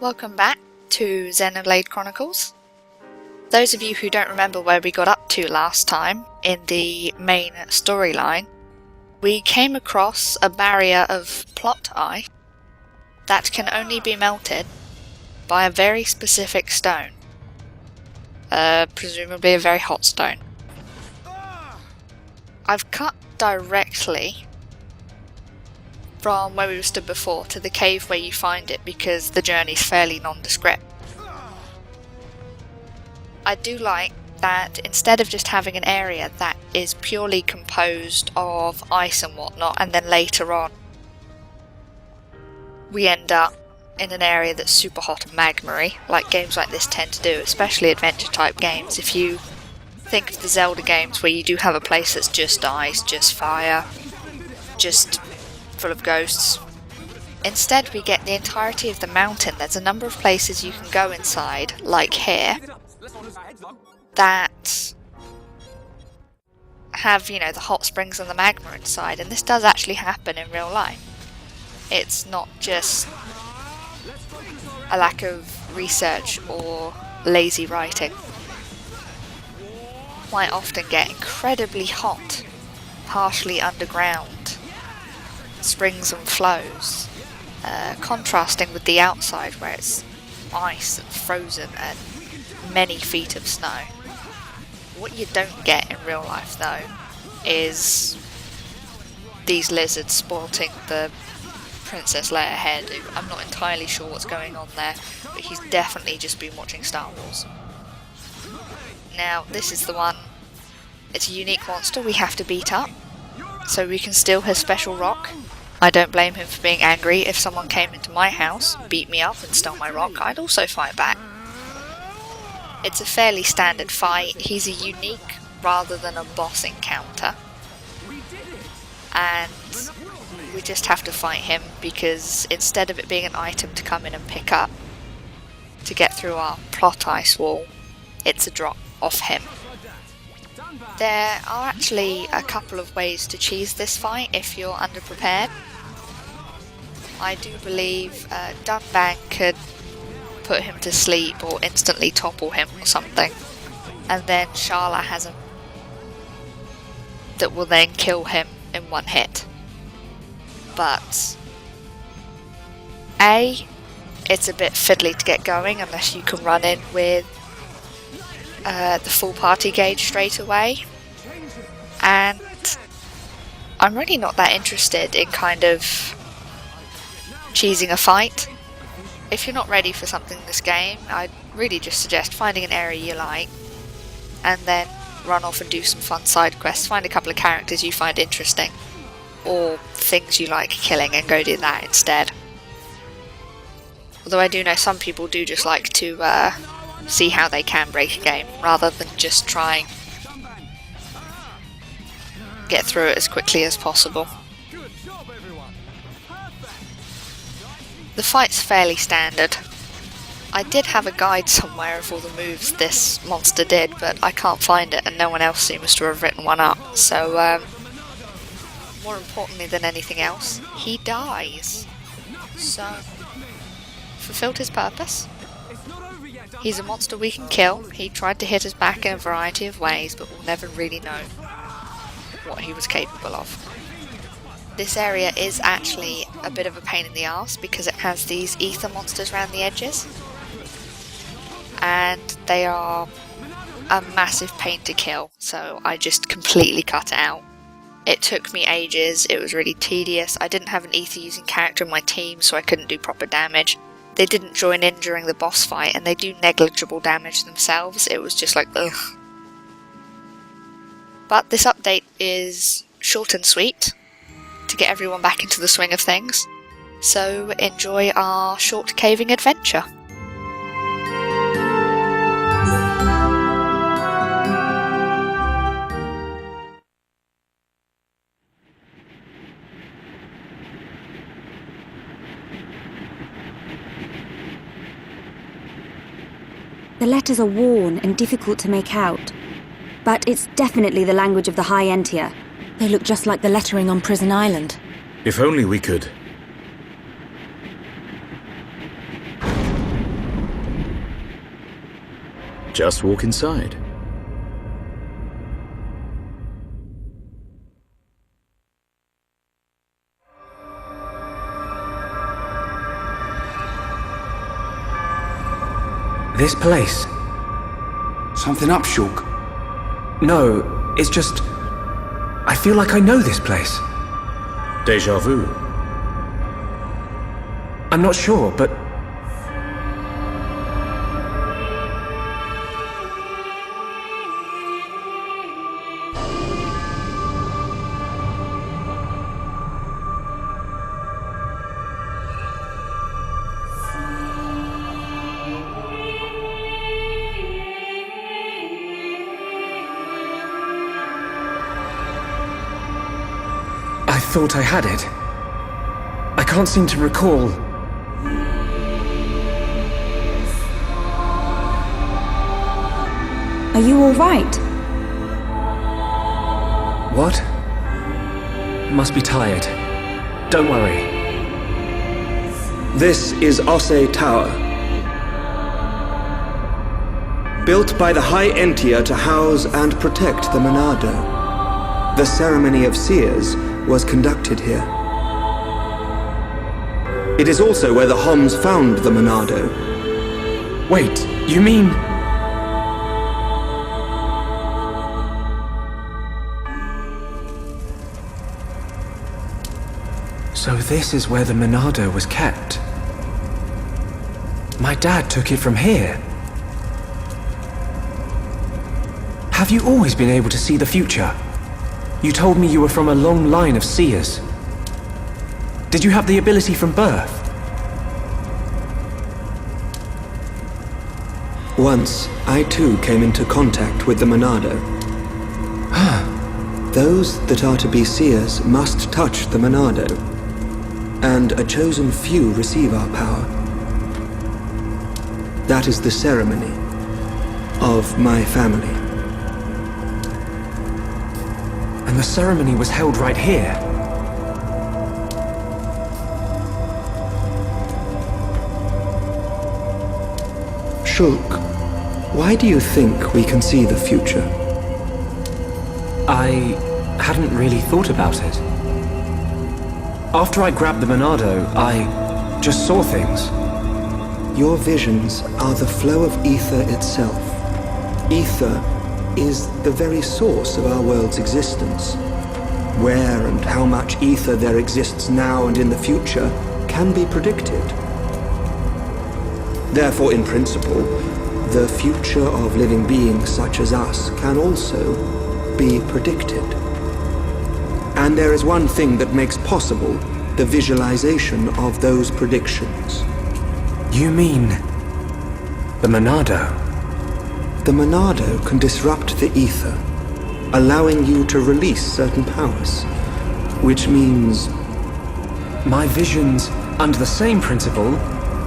Welcome back to Xenoblade Chronicles. Those of you who don't remember where we got up to last time in the main storyline, we came across a barrier of plot ice that can only be melted by a very specific stone. Presumably a very hot stone. I've cut directly from where we stood before to the cave where you find it because the journey's fairly nondescript. I do like that instead of just having an area that is purely composed of ice and whatnot, and then later on we end up in an area that's super hot and magma-y, like games like this tend to do, especially adventure type games. If you think of the Zelda games where you do have a place that's just ice, just fire, just full of ghosts. Instead we get the entirety of the mountain. There's a number of places you can go inside, like here, that have, the hot springs and the magma inside, and this does actually happen in real life. It's not just a lack of research or lazy writing. Quite often get incredibly hot, partially underground springs and flows, contrasting with the outside where it's ice and frozen and many feet of snow. What you don't get in real life though is these lizards sporting the Princess Leia hairdo. I'm not entirely sure what's going on there, but he's definitely just been watching Star Wars. Now this is the one, it's a unique monster we have to beat up, so we can steal his special rock. I don't blame him for being angry. If someone came into my house, beat me up and stole my rock, I'd also fight back. It's a fairly standard fight. He's a unique rather than a boss encounter. And we just have to fight him because instead of it being an item to come in and pick up to get through our plot ice wall, it's a drop off him. There are actually a couple of ways to cheese this fight if you're underprepared. I do believe Dunbang could put him to sleep or instantly topple him or something, and then Shala has him that will then kill him in one hit. But it's a bit fiddly to get going unless you can run in with the full party gauge straight away, and I'm really not that interested in kind of cheesing a fight. If you're not ready for something in this game, I'd really just suggest finding an area you like and then run off and do some fun side quests, find a couple of characters you find interesting or things you like killing and go do that instead. Although I do know some people do just like to see how they can break a game rather than just trying get through it as quickly as possible. The fight's fairly standard. I did have a guide somewhere of all the moves this monster did, but I can't find it and no one else seems to have written one up, so more importantly than anything else, he dies. So, fulfilled his purpose. He's a monster we can kill. He tried to hit us back in a variety of ways, but we'll never really know what he was capable of. This area is actually a bit of a pain in the arse because it has these ether monsters around the edges, and they are a massive pain to kill, so I just completely cut it out. It took me ages, it was really tedious. I didn't have an ether using character in my team, so I couldn't do proper damage. They didn't join in during the boss fight, and they do negligible damage themselves. It was just like, ugh. But this update is short and sweet to get everyone back into the swing of things. So enjoy our short caving adventure. The letters are worn and difficult to make out, but it's definitely the language of the High Entia. They look just like the lettering on Prison Island. If only we could. Just walk inside. This place? Something up, Shulk? No, it's just... I feel like I know this place. Déjà vu. I'm not sure, but... I thought I had it. I can't seem to recall. Are you all right? What? Must be tired. Don't worry. This is Osse Tower. Built by the High Entia to house and protect the Monado. The ceremony of seers was conducted here. It is also where the Homs found the Monado. Wait, you mean... So this is where the Monado was kept. My dad took it from here. Have you always been able to see the future? You told me you were from a long line of seers. Did you have the ability from birth? Once, I too came into contact with the Monado. Those that are to be seers must touch the Monado, and a chosen few receive our power. That is the ceremony of my family. And the ceremony was held right here. Shulk, why do you think we can see the future? I hadn't really thought about it. After I grabbed the Monado, I just saw things. Your visions are the flow of ether itself. Ether is the very source of our world's existence. Where and how much ether there exists now and in the future can be predicted. Therefore, in principle, the future of living beings such as us can also be predicted. And there is one thing that makes possible the visualization of those predictions. You mean... the Monado? The Monado can disrupt the ether, allowing you to release certain powers, which means... My visions, under the same principle,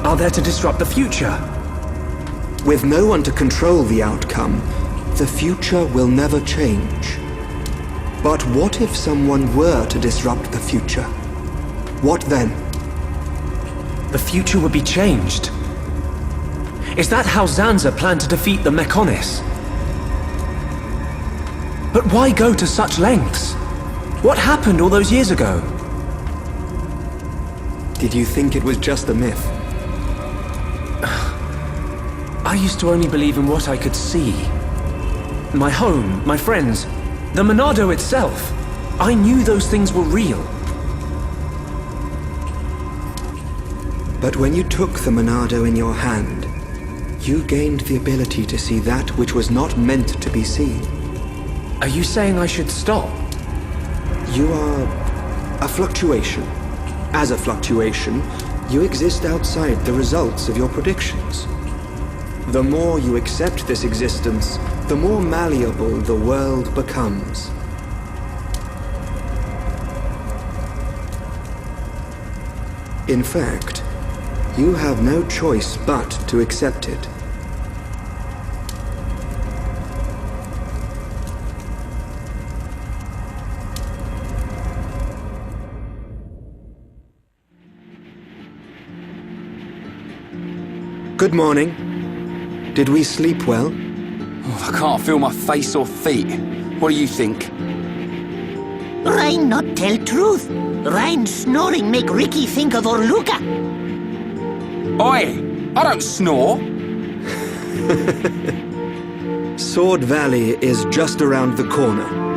are there to disrupt the future. With no one to control the outcome, the future will never change. But what if someone were to disrupt the future? What then? The future would be changed. Is that how Zanza planned to defeat the Mechonis? But why go to such lengths? What happened all those years ago? Did you think it was just a myth? I used to only believe in what I could see. My home, my friends, the Monado itself. I knew those things were real. But when you took the Monado in your hand, you gained the ability to see that which was not meant to be seen. Are you saying I should stop? You are a fluctuation. As a fluctuation, you exist outside the results of your predictions. The more you accept this existence, the more malleable the world becomes. In fact, you have no choice but to accept it. Good morning. Did we sleep well? Oh, I can't feel my face or feet. What do you think? Rhine not tell truth. Rhine snoring make Ricky think of Orluka. Oi! I don't snore! Sword Valley is just around the corner.